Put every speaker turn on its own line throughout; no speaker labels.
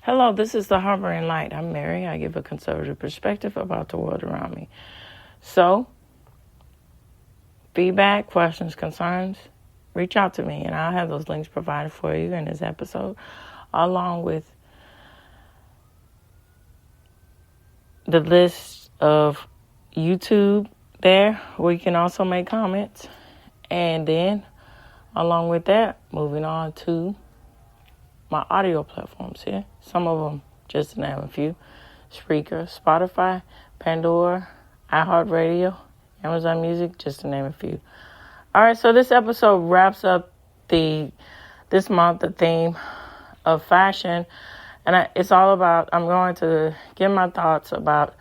Hello, this is the Harboring Light. I'm Mary. I give a conservative perspective about the world around me. So, feedback, questions, concerns, reach out to me, and I'll have those links provided for you in this episode, along with the list of YouTube there, where you can also make comments. And then, along with that, moving on to my audio platforms here. Some of them, just to name a few: Spreaker, Spotify, Pandora, iHeartRadio, Amazon Music, just to name a few. All right, so this episode wraps up this month the theme of fashion, and it's all about, I'm going to give my thoughts about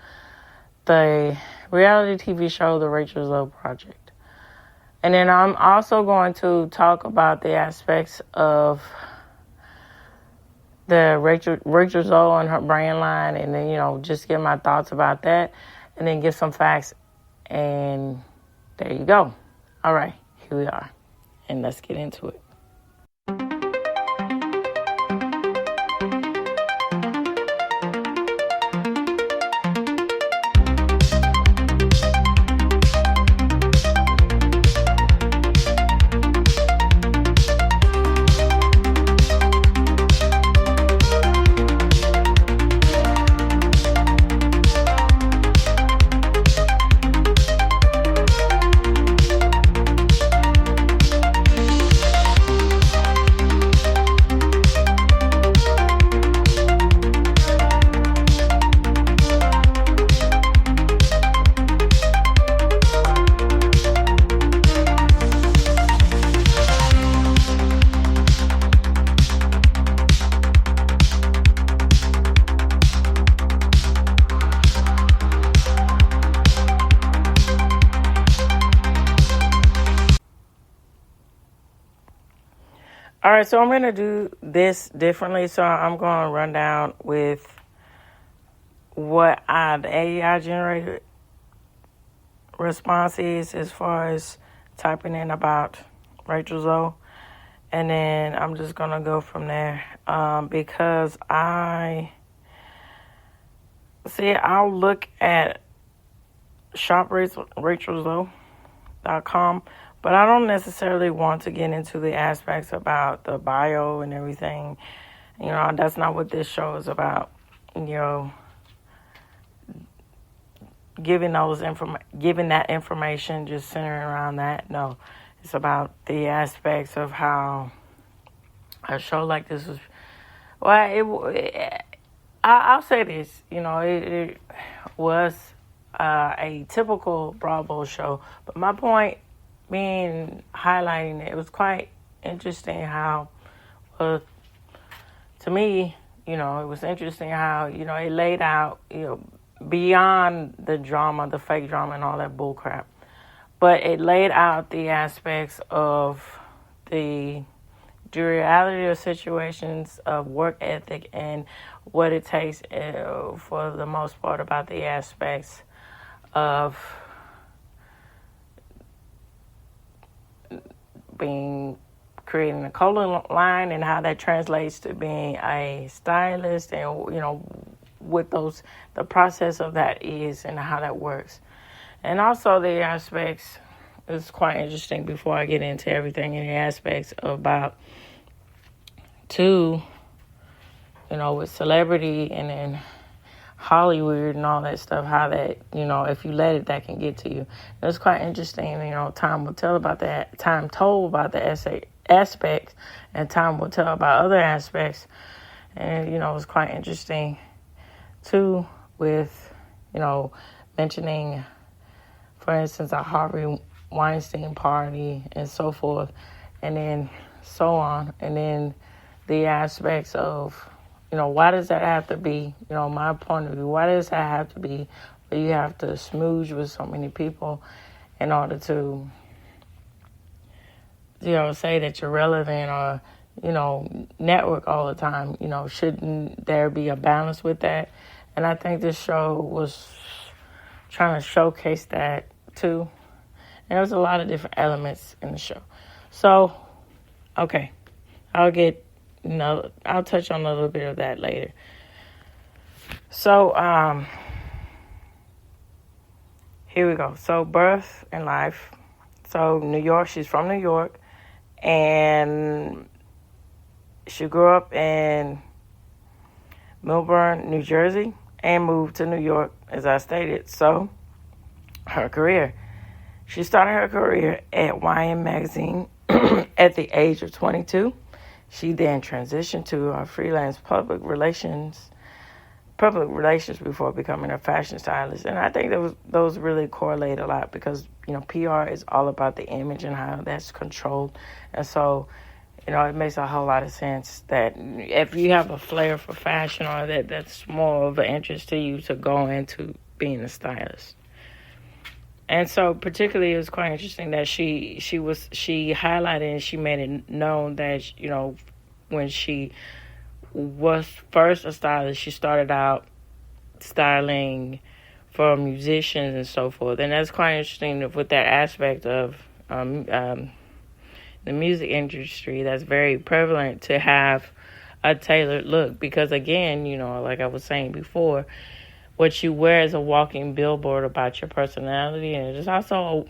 the reality TV show, The Rachel Zoe Project. And then I'm also going to talk about the aspects of the Rachel Zoe and her brand line, and then, just give my thoughts about that, and then give some facts, and there you go. All right, here we are, and let's get into it. All right, so I'm going to do this differently. So I'm going to run down with what the AI generated response is as far as typing in about Rachel Zoe. And then I'm just going to go from there because I'll look at shoprachelzoe.com. But I don't necessarily want to get into the aspects about the bio and everything. That's not what this show is about. Giving that information, just centering around that. No, it's about the aspects of how a show like this was. I'll say this. It was a typical Bravo show. But my point highlighting it was quite interesting how, to me, it was interesting how, it laid out, beyond the drama, the fake drama and all that bull crap. But it laid out the aspects of the reality of situations of work ethic and what it takes for the most part about the aspects of creating a clothing line and how that translates to being a stylist and what the process of that is and how that works. And also the aspects is quite interesting before I get into everything in the aspects about with celebrity and then Hollywood and all that stuff, how that, if you let it, that can get to you. It's quite interesting, time will tell about that. Time told about the aspects, and time will tell about other aspects. And, it's quite interesting, too, with, mentioning, for instance, a Harvey Weinstein party and so forth, and then so on. And then the aspects of, why does that have to be, my point of view, why does that have to be where you have to smooge with so many people in order to, say that you're relevant or, network all the time? Shouldn't there be a balance with that? And I think this show was trying to showcase that too. And there was a lot of different elements in the show. So, okay, I'll get I'll touch on a little bit of that later. So, here we go. So, birth and life. So, New York, she's from New York, and she grew up in Milburn, New Jersey, and moved to New York, as I stated. So, her career. She started her career at YM Magazine at the age of 22. She then transitioned to freelance public relations before becoming a fashion stylist. And I think those really correlate a lot because, PR is all about the image and how that's controlled. And so, it makes a whole lot of sense that if you have a flair for fashion or that's more of an interest to you to go into being a stylist. And so particularly it was quite interesting that she highlighted and she made it known that, when she was first a stylist, she started out styling for musicians and so forth. And that's quite interesting with that aspect of the music industry. That's very prevalent to have a tailored look because, again, like I was saying before, what you wear is a walking billboard about your personality, and it's also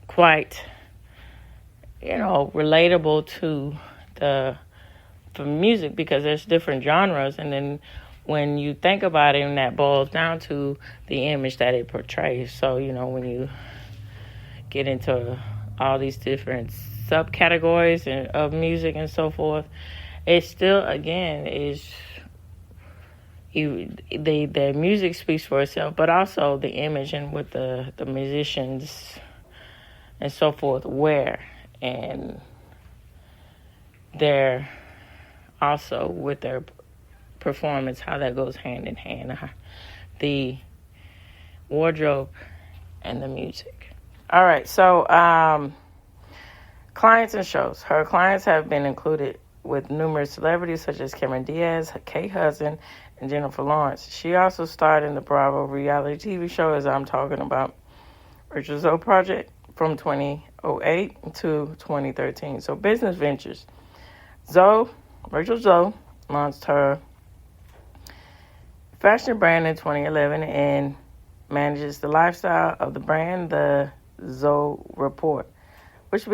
quite, relatable to for music because there's different genres, and then when you think about it, and that boils down to the image that it portrays. So, when you get into all these different subcategories of music and so forth, it still, again, is the music speaks for itself, but also the image and what the musicians and so forth wear, and their also with their performance, how that goes hand in hand, the wardrobe and the music. All right, so clients and shows. Her clients have been included with numerous celebrities such as Cameron Diaz, Kate Hudson, and Jennifer Lawrence. She also starred in the Bravo reality TV show, as I'm talking about, Rachel Zoe Project, from 2008 to 2013. So business ventures. Rachel Zoe launched her fashion brand in 2011 and manages the lifestyle of the brand, the Zoe Report, which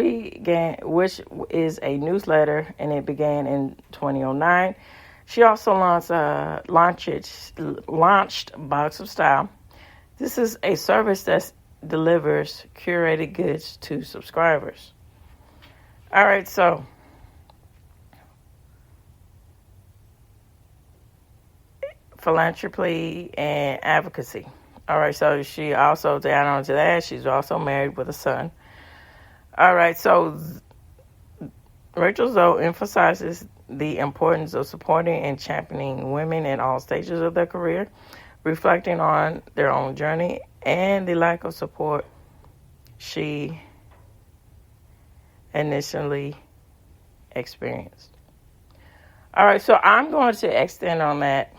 is a newsletter, and it began in 2009. She also launched Box of Style. This is a service that delivers curated goods to subscribers. All right, so philanthropy and advocacy. All right, so she also, to add on to that, she's also married with a son. All right, so Rachel Zoe emphasizes the importance of supporting and championing women in all stages of their career, reflecting on their own journey and the lack of support she initially experienced. All right, so I'm going to extend on that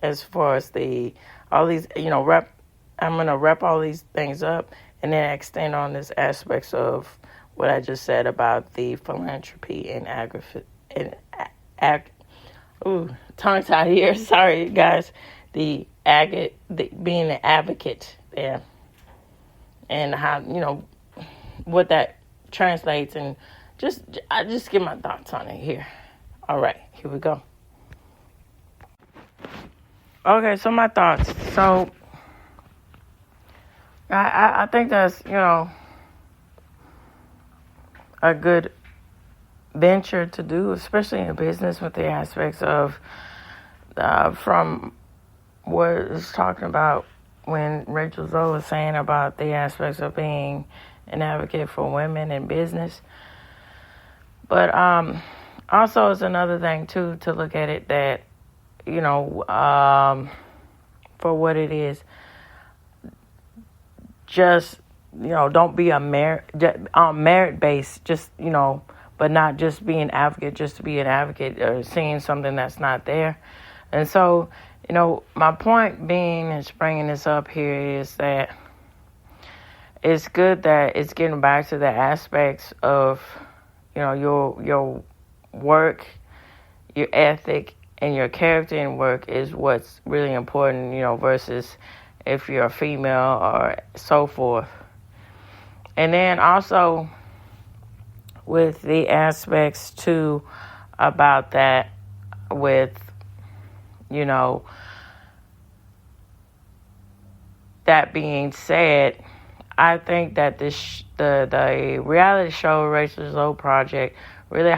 as far as I'm going to wrap all these things up and then extend on this aspects of what I just said about the philanthropy and tongue tied here. Sorry, guys. Being an advocate there, and how what that translates, and I just give my thoughts on it here. All right, here we go. Okay, so my thoughts. So I think that's a good venture to do, especially in business, with the aspects of from what it's talking about when Rachel Zoe was saying about the aspects of being an advocate for women in business. But also it's another thing too to look at it that for what it is. Just don't be merit based. Just but not just be an advocate just to be an advocate or seeing something that's not there. And so, my point being and bringing this up here is that it's good that it's getting back to the aspects of, your work your ethic and your character in work is what's really important, versus if you're a female or so forth. And then also with the aspects too about that, with, that being said, I think that the reality show Rachel Zoe project really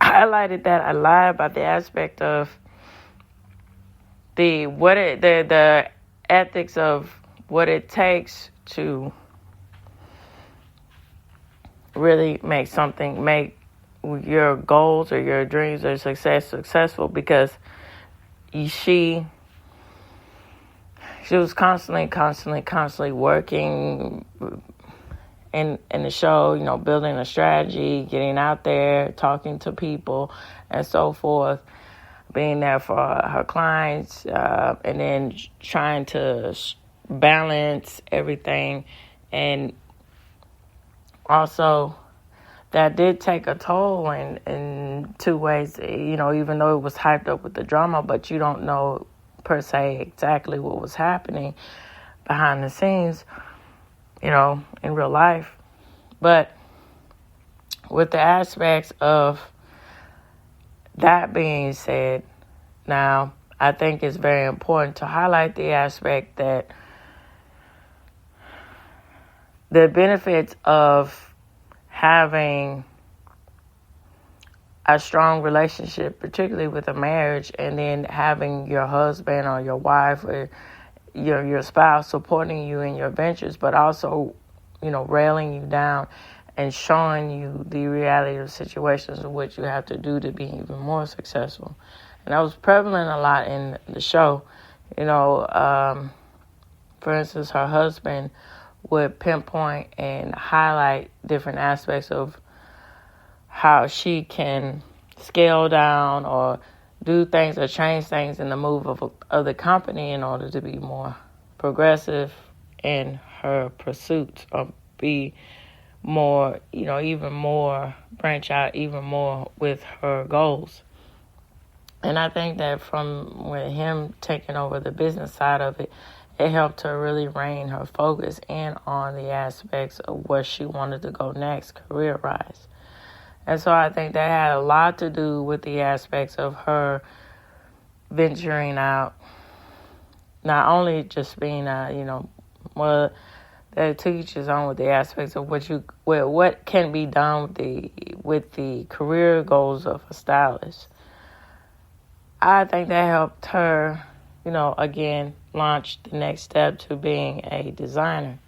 highlighted that a lot about the aspect of the ethics of what it takes to really make your goals or your dreams or successful, because she was constantly working in the show, building a strategy, getting out there, talking to people, and so forth, being there for her clients, and then trying to balance everything. And also, that did take a toll in two ways, even though it was hyped up with the drama, but you don't know per se exactly what was happening behind the scenes, in real life. But with the aspects of that being said, now I think it's very important to highlight the aspect that the benefits of having a strong relationship, particularly with a marriage, and then having your husband or your wife or your spouse supporting you in your ventures, but also, railing you down and showing you the reality of situations of what you have to do to be even more successful. And that was prevalent a lot in the show. For instance, her husband would pinpoint and highlight different aspects of how she can scale down or do things or change things in the move of the company in order to be more progressive in her pursuits, or be more, even more, branch out even more with her goals. And I think that with him taking over the business side of it, it helped her really rein her focus in on the aspects of where she wanted to go next, career-wise. And so I think that had a lot to do with the aspects of her venturing out, not only just being, that to each his own with the aspects of what can be done with the career goals of a stylist. I think that helped her, again, launch the next step to being a designer.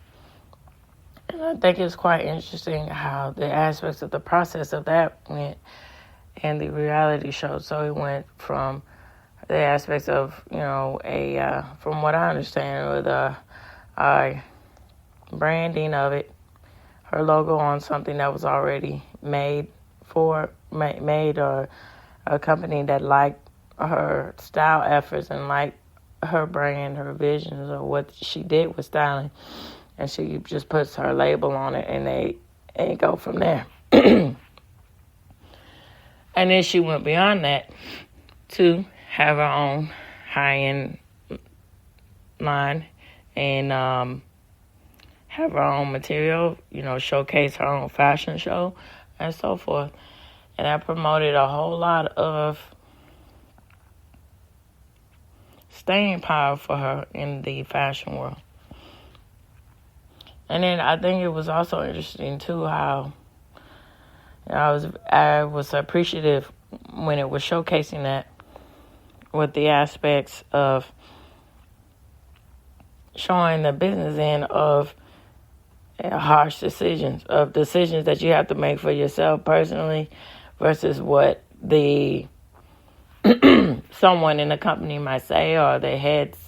And I think it's quite interesting how the aspects of the process of that went in the reality show. So it went from the aspects of, from what I understand, with branding of it, her logo on something that was already made or a company that liked her style efforts and liked her brand, her visions of what she did with styling. And she just puts her label on it, and they go from there. And then she went beyond that to have her own high-end line and have her own material, showcase her own fashion show and so forth. And that promoted a whole lot of staying power for her in the fashion world. And then I think it was also interesting, too, how I was appreciative when it was showcasing that with the aspects of showing the business end of harsh decisions that you have to make for yourself personally versus what the someone in the company might say, or the heads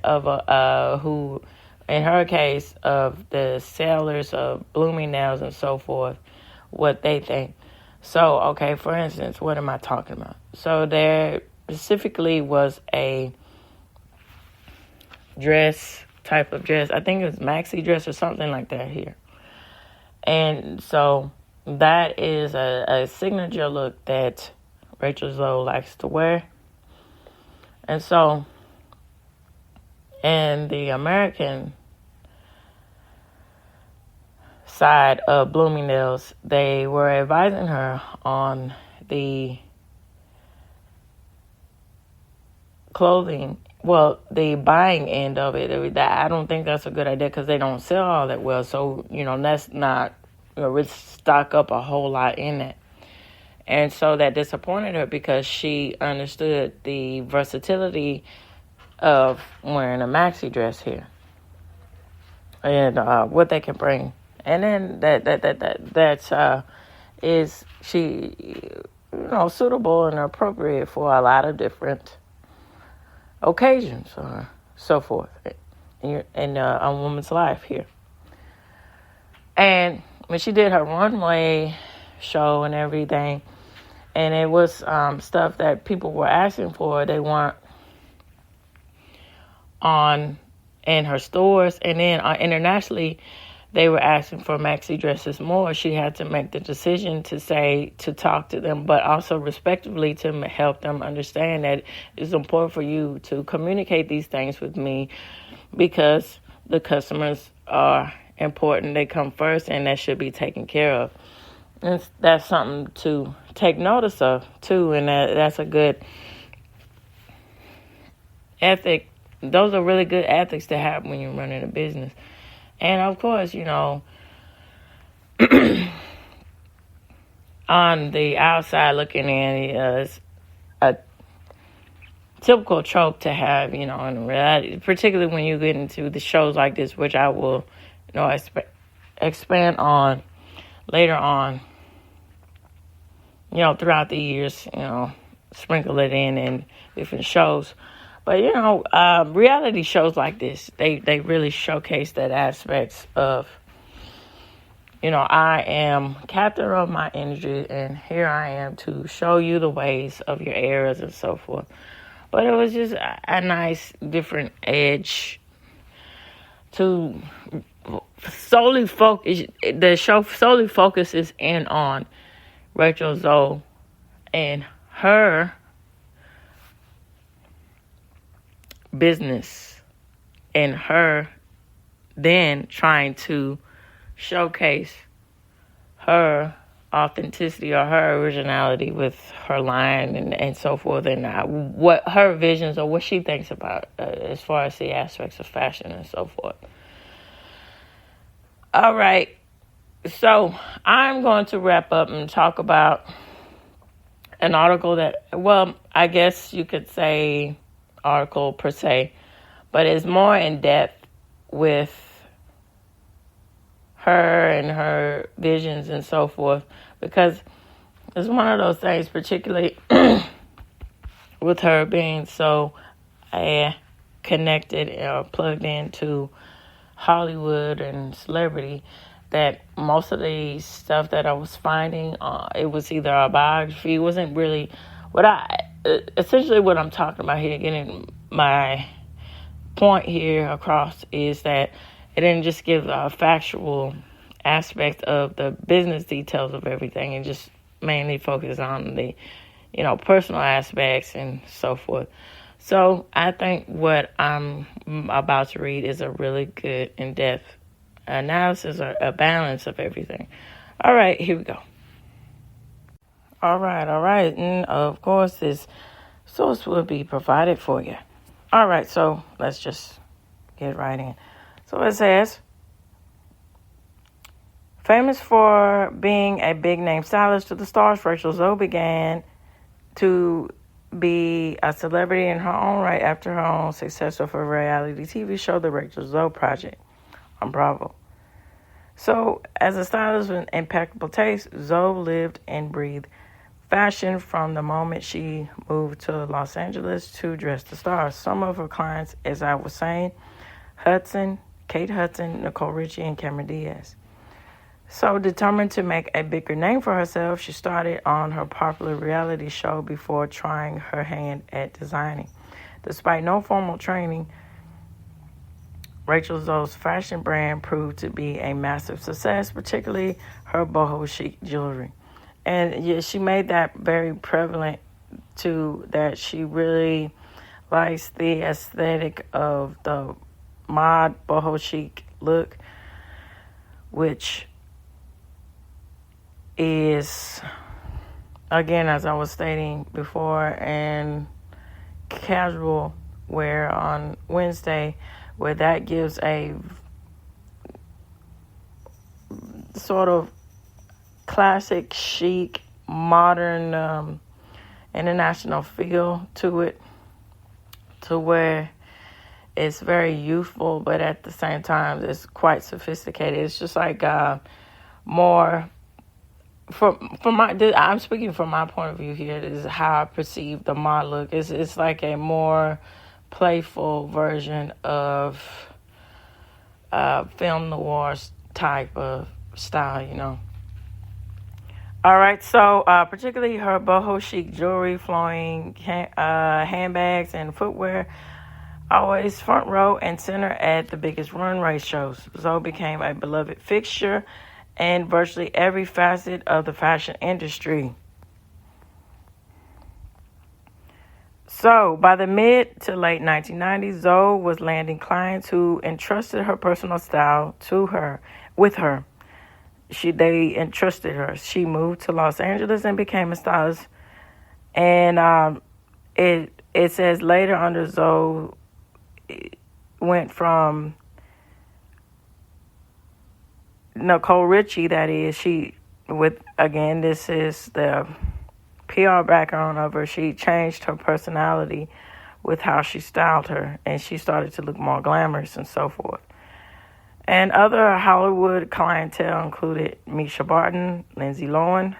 of who, in her case, of the sellers of Bloomingdale's and so forth, what they think. So, okay, for instance, what am I talking about? So there specifically was a type of dress. I think it was maxi dress or something like that here. And so that is a signature look that Rachel Zoe likes to wear. And so, in the American side of Bloomingdale's, they were advising her on the clothing, well, the buying end of it. That I don't think that's a good idea because they don't sell all that well. So, that's not, we stock up a whole lot in it. And so that disappointed her because she understood the versatility of wearing a maxi dress here and what they can bring. And then that is she, suitable and appropriate for a lot of different occasions or so forth in a woman's life here. And when she did her runway show and everything, and it was stuff that people were asking for, they weren't on in her stores, and then internationally they were asking for maxi dresses more. She had to make the decision to talk to them, but also respectively to help them understand that it's important for you to communicate these things with me because the customers are important. They come first, and that should be taken care of. And that's something to take notice of, too, and that's a good ethic. Those are really good ethics to have when you're running a business. And, of course, on the outside looking in, it's a typical trope to have, in reality, particularly when you get into the shows like this, which I will, expand on later on, throughout the years, sprinkle it in different shows. But, reality shows like this, they really showcase that aspects of, I am captain of my energy, and here I am to show you the ways of your errors and so forth. But it was just a nice, different edge to solely focus. The show solely focuses in on Rachel Zoe and her business, and her then trying to showcase her authenticity or her originality with her line and so forth, and what her visions or what she thinks about as far as the aspects of fashion and so forth. All right, so I'm going to wrap up and talk about an article that, well, I guess you could say article per se, but it's more in depth with her and her visions and so forth, because it's one of those things, particularly with her being so connected or plugged into Hollywood and celebrity, that most of the stuff that I was finding, it was either a biography. It wasn't really essentially what I'm talking about here, getting my point here across, is that it didn't just give a factual aspect of the business details of everything, and just mainly focus on the, personal aspects and so forth. So I think what I'm about to read is a really good in-depth analysis or a balance of everything. All right, here we go. All right. And of course, this source will be provided for you. All right, so let's just get right in. So it says, famous for being a big-name stylist to the stars, Rachel Zoe began to be a celebrity in her own right after her own success of her reality TV show, The Rachel Zoe Project, on Bravo. So, as a stylist with impeccable taste, Zoe lived and breathed fashion from the moment she moved to Los Angeles to dress the stars. Some of her clients, as I was saying, Kate Hudson, Nicole Richie, and Cameron Diaz. So, determined to make a bigger name for herself, she started on her popular reality show before trying her hand at designing. Despite no formal training, Rachel Zoe's fashion brand proved to be a massive success, particularly her boho chic jewelry. And yeah, she made that very prevalent to that she really likes the aesthetic of the mod boho chic look, which is, again, as I was stating before, and casual wear on Wednesday, where that gives a sort of classic, chic, modern, international feel to it, to where it's very youthful, but at the same time, it's quite sophisticated. It's just like more. I'm speaking from my point of view here. This is how I perceive the mod look. It's like a more playful version of film noir type of style, All right, so particularly her boho chic jewelry, flowing handbags, and footwear, always front row and center at the biggest runway shows. Zoe became a beloved fixture in virtually every facet of the fashion industry. So, by the mid to late 1990s, Zoe was landing clients who entrusted her personal style with her. They entrusted her. She moved to Los Angeles and became a stylist. And it says later under Zoe, it went from Nicole Richie, that is, this is the PR background of her. She changed her personality with how she styled her, and she started to look more glamorous and so forth. And other Hollywood clientele included Misha Barton, Lindsay Lohan,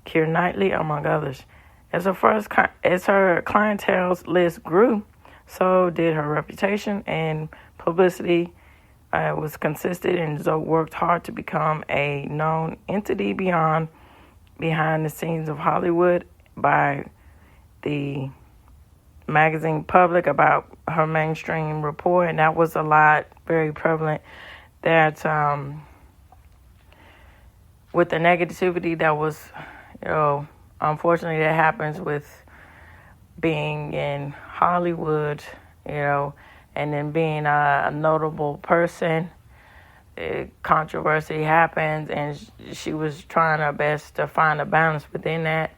Keira Knightley, among others. As her clientele's list grew, so did her reputation, and publicity was consistent, and Zoe worked hard to become a known entity behind the scenes of Hollywood by the magazine Public about her mainstream report, and that was a lot, very prevalent, that with the negativity that was, unfortunately that happens with being in Hollywood, and then being a notable person. Controversy happens, and she was trying her best to find a balance within that.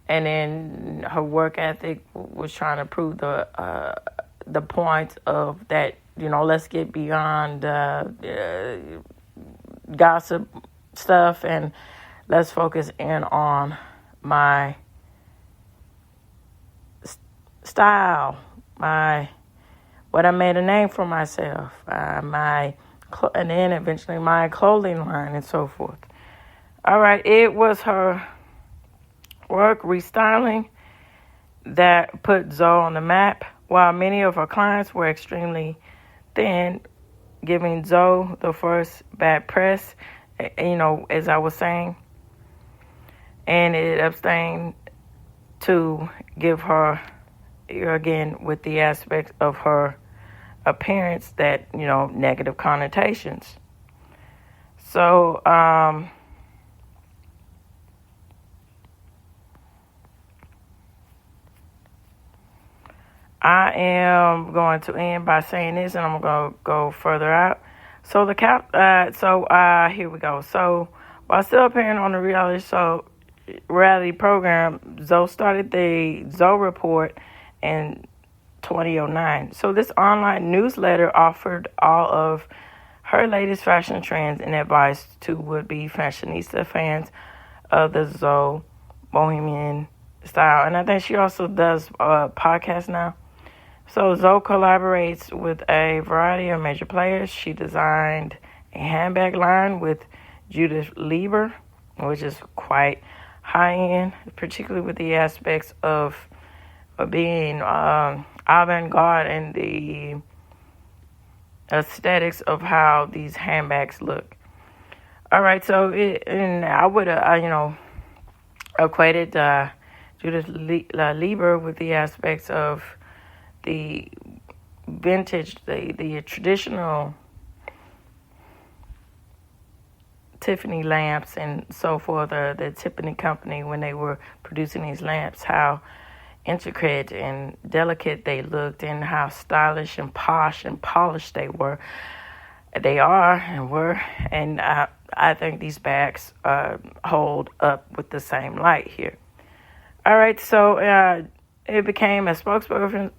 And then her work ethic was trying to prove the point of that, let's get beyond gossip stuff and let's focus in on my style, what I made a name for myself, and then eventually my clothing line and so forth. All right, it was her work restyling that put Zoe on the map, while many of her clients were extremely thin, giving Zoe the first bad press, as I was saying, and it abstained to give her, again, with the aspect of her appearance that, negative connotations. So, I am going to end by saying this, and I'm going to go further out. So here we go. So while still appearing on the reality program, Zoe started the Zoe Report in 2009. So this online newsletter offered all of her latest fashion trends and advice to would-be fashionista fans of the Zoe Bohemian style. And I think she also does podcasts now. So Zoe collaborates with a variety of major players. She designed a handbag line with Judith Lieber, which is quite high-end, particularly with the aspects of being avant-garde and the aesthetics of how these handbags look. All right, so I would, equated Judith Lieber with the aspects of the vintage, the traditional Tiffany lamps and so forth, the Tiffany company, when they were producing these lamps, how intricate and delicate they looked, and how stylish and posh and polished they were. They are and were, and I think these bags hold up with the same light here. All right, so it became a spokesperson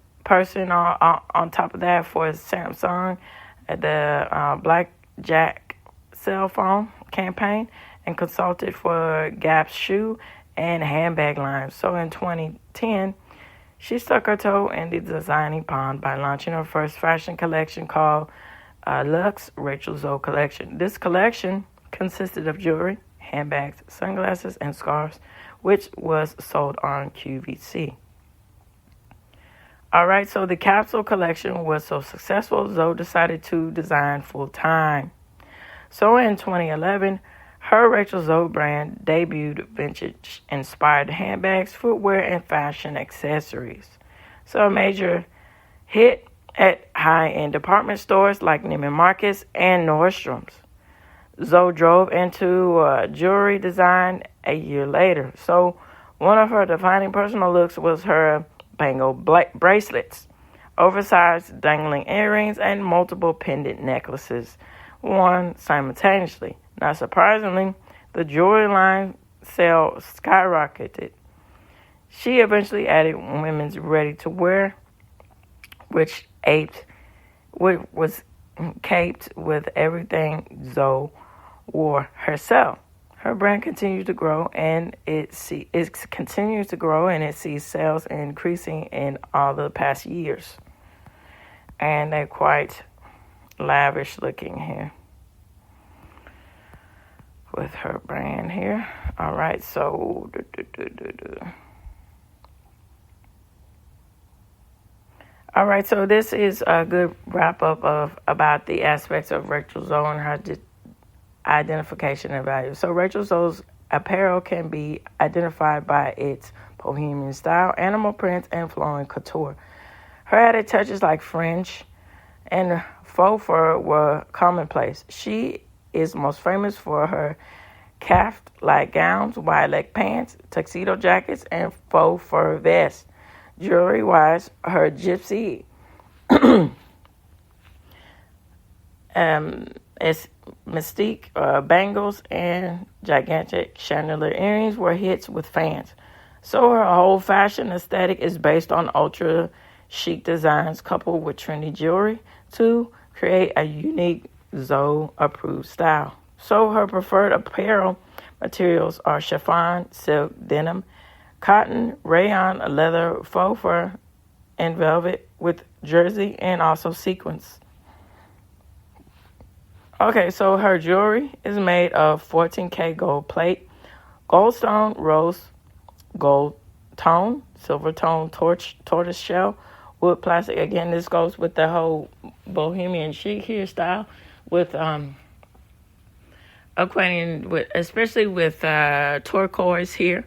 on top of that for Samsung, the Blackjack cell phone campaign, and consulted for Gap's shoe and handbag lines. So in 2010, she stuck her toe in the designing pond by launching her first fashion collection called Luxe Rachel Zoe collection. This collection consisted of jewelry, handbags, sunglasses, and scarves, which was sold on QVC. All right, so the capsule collection was so successful, Zoe decided to design full-time. So in 2011, her Rachel Zoe brand debuted vintage-inspired handbags, footwear, and fashion accessories. So a major hit at high-end department stores like Neiman Marcus and Nordstrom's. Zoe drove into jewelry design a year later. So one of her defining personal looks was her bangle bracelets, oversized dangling earrings, and multiple pendant necklaces worn simultaneously. Not surprisingly, the jewelry line sales skyrocketed. She eventually added women's ready-to-wear, which was caped with everything Zoe wore herself. Her brand continues to grow, and it continues to grow, and it sees sales increasing in all the past years. And they're quite lavish looking here with her brand here. All right, so all right, so this is a good wrap up of about the aspects of Rachel Zoe and her identification and value. So Rachel Zoe's apparel can be identified by its bohemian style, animal prints, and flowing couture. Her added touches like fringe and faux fur were commonplace. She is most famous for her calf-like gowns, wide-leg pants, tuxedo jackets, and faux fur vests. Jewelry-wise, her gypsy mystique bangles and gigantic chandelier earrings were hits with fans. So her whole fashion aesthetic is based on ultra chic designs coupled with trendy jewelry to create a unique Zoe-approved style. So her preferred apparel materials are chiffon, silk, denim, cotton, rayon, leather, faux fur, and velvet with jersey and also sequins. Okay, so her jewelry is made of 14K gold plate, gold stone, rose gold tone, silver tone, tortoise shell, wood plastic. Again, this goes with the whole bohemian chic here style with equating with, especially with turquoise here.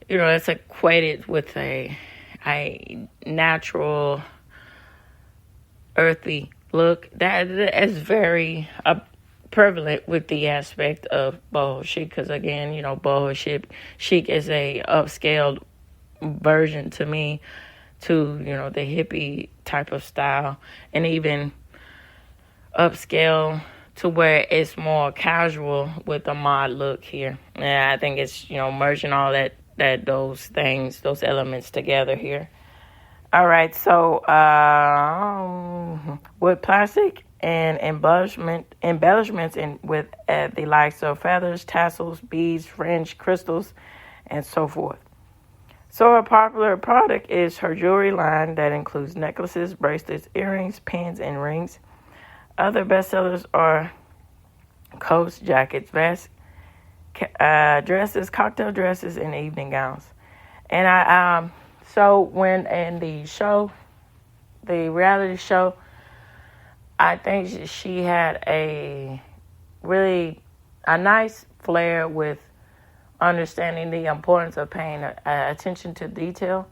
You know, it's equated with a natural, earthy look that is very prevalent with the aspect of boho chic, because again, you know, boho chic is a upscaled version to me to, you know, the hippie type of style, and even upscale to where it's more casual with a mod look here. And I think it's, you know, merging all those elements together here. All right, so with plastic and embellishments with the likes of feathers, tassels, beads, fringe, crystals, and so forth. So a popular product is her jewelry line that includes necklaces, bracelets, earrings, pins, and rings. Other bestsellers are coats, jackets, vests, dresses, cocktail dresses, and evening gowns. And so when in the reality show, I think she had a nice flair with understanding the importance of paying attention to detail.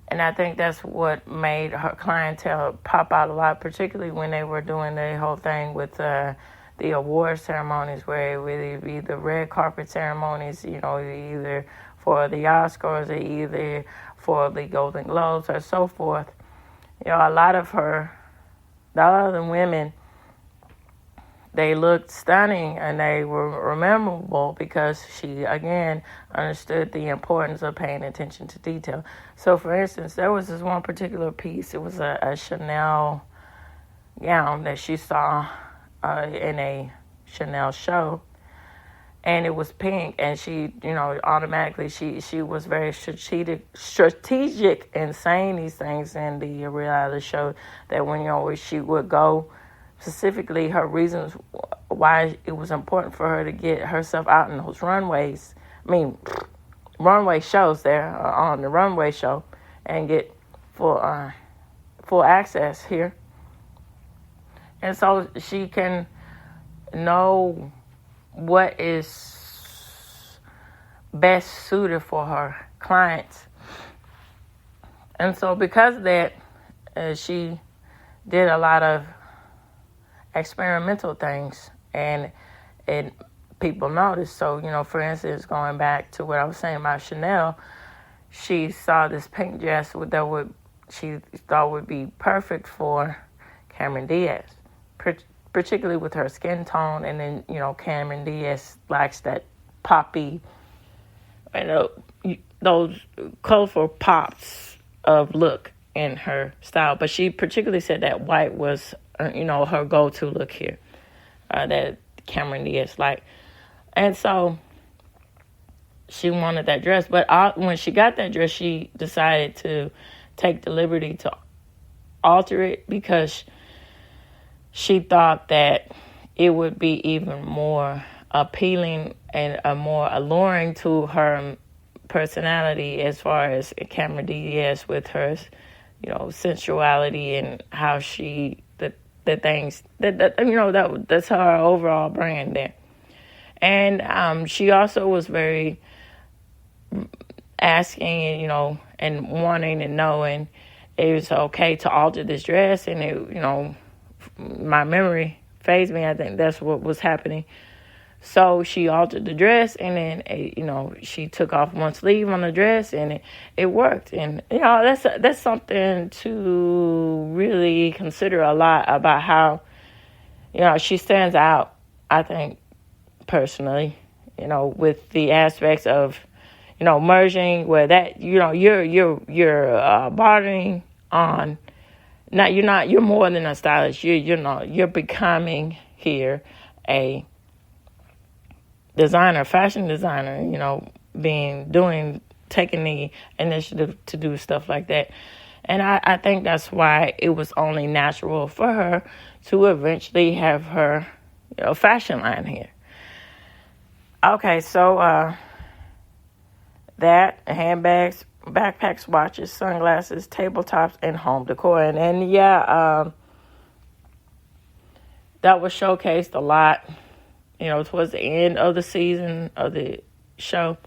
And I think that's what made her clientele pop out a lot, particularly when they were doing the whole thing with the award ceremonies, where it would be the red carpet ceremonies, you know, either for the Oscars or either for the Golden Globes or so forth. You know, a lot of the other women, they looked stunning and they were memorable because she, again, understood the importance of paying attention to detail. So, for instance, there was this one particular piece. It was a Chanel gown that she saw in a Chanel show, and it was pink, and she, you know, automatically she was very strategic in saying these things in the reality show, that when, you know, she would go, specifically her reasons why it was important for her to get herself out in those runway shows there, on the runway show, and get full access here. And so she can know what is best suited for her clients. And so because of that, she did a lot of experimental things, and people noticed. So, you know, for instance, going back to what I was saying about Chanel, she saw this pink dress that she thought would be perfect for Cameron Diaz, particularly with her skin tone. And then, you know, Cameron Diaz likes that poppy, you know, those colorful pops of look in her style. But she particularly said that white was, you know, her go-to look here, that Cameron Diaz liked. And so she wanted that dress. But when she got that dress, she decided to take the liberty to alter it, because she thought that it would be even more appealing and more alluring to her personality, as far as Cameron Diaz, with her, you know, sensuality and how she, the things that you know, that's her overall brand there. And she also was very asking, you know, and wanting and knowing it was okay to alter this dress. And it, you know, my memory fades me, I think that's what was happening. So she altered the dress, and then, you know, she took off one sleeve on the dress, and it worked. And, you know, that's something to really consider a lot about how, you know, she stands out, I think, personally, you know, with the aspects of, you know, merging where that, you know, you're bartering on. You're more than a stylist. You're becoming here a designer, fashion designer, you know, taking the initiative to do stuff like that. And I think that's why it was only natural for her to eventually have her, you know, fashion line here. Okay, so that, handbags, backpacks, watches, sunglasses, tabletops, and home decor. And yeah, that was showcased a lot, you know, towards the end of the season of the show,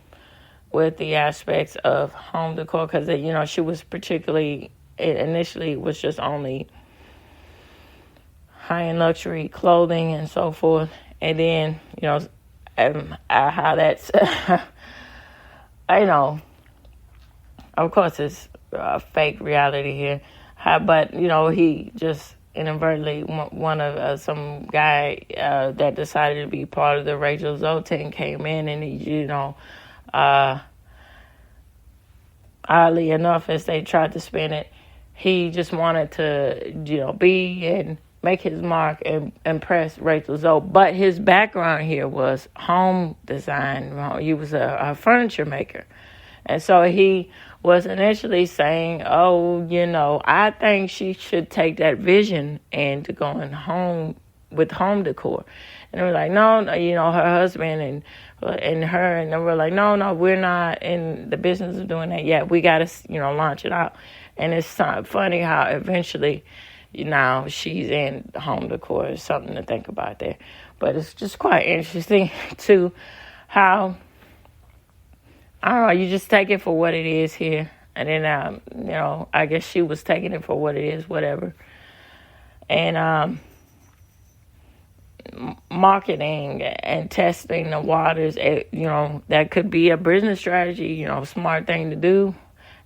with the aspects of home decor, because, you know, she was particularly, initially was just only high-end luxury clothing and so forth. And then, you know, how that's, you know, of course it's fake reality here. But, you know, he just inadvertently, one of some guy that decided to be part of the Rachel Zoe team came in, and he, you know, oddly enough, as they tried to spin it, he just wanted to, you know, be and make his mark and impress Rachel Zoe. But his background here was home design. He was a furniture maker. And so he was initially saying, oh, you know, I think she should take that vision and to going home with home decor. And they were like, no, you know, her husband and her, and they were like, no, we're not in the business of doing that yet. We got to, you know, launch it out. And it's funny how eventually, you know, she's in home decor. It's something to think about there. But it's just quite interesting, too, how, I don't know, you just take it for what it is here. And then, you know, I guess she was taking it for what it is, whatever. And marketing and testing the waters, you know, that could be a business strategy, you know, smart thing to do.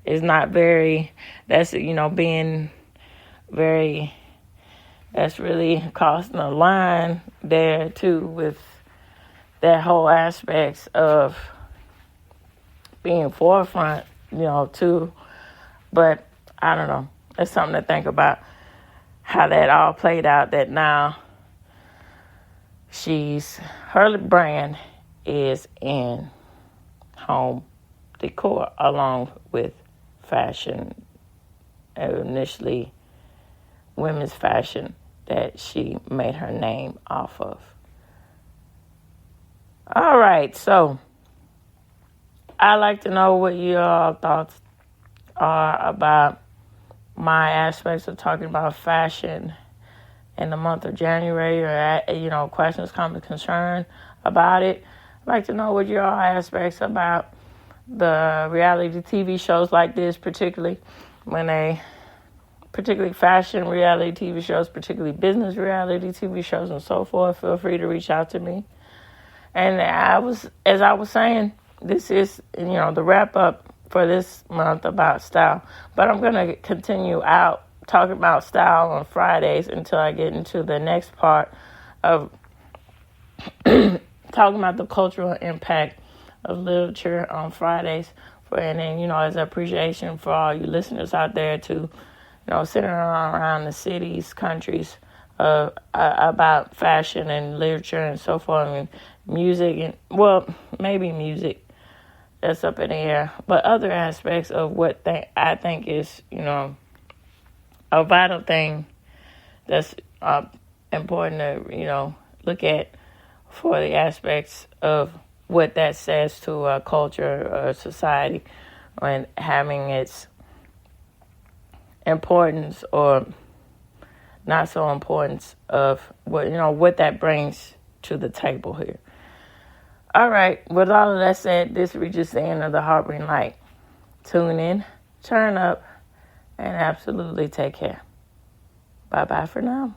is not very, that's, being very, that's really crossing the line there too with that whole aspects of being forefront, too. But I don't know. It's something to think about how that all played out, that now her brand is in home decor along with fashion, initially women's fashion that she made her name off of. All right, so I'd like to know what your thoughts are about my aspects of talking about fashion in the month of January, or questions, comments, concern about it. I'd like to know what your aspects about the reality TV shows like this, particularly fashion reality TV shows, particularly business reality TV shows, and so forth. Feel free to reach out to me. And as I was saying, this is the wrap up for this month about style. But I'm going to continue out talking about style on Fridays until I get into the next part of talking about the cultural impact of literature on Fridays. And then, as appreciation for all you listeners out there to, sitting around the cities, countries, about fashion and literature and so forth, and music, and maybe music. That's up in the air. But other aspects of what I think is, a vital thing that's important to, look at for the aspects of what that says to a culture or society, and having its importance or not so importance of what that brings to the table here. All right, with all of that said, this reaches the end of the Harboring Light. Tune in, turn up, and absolutely take care. Bye-bye for now.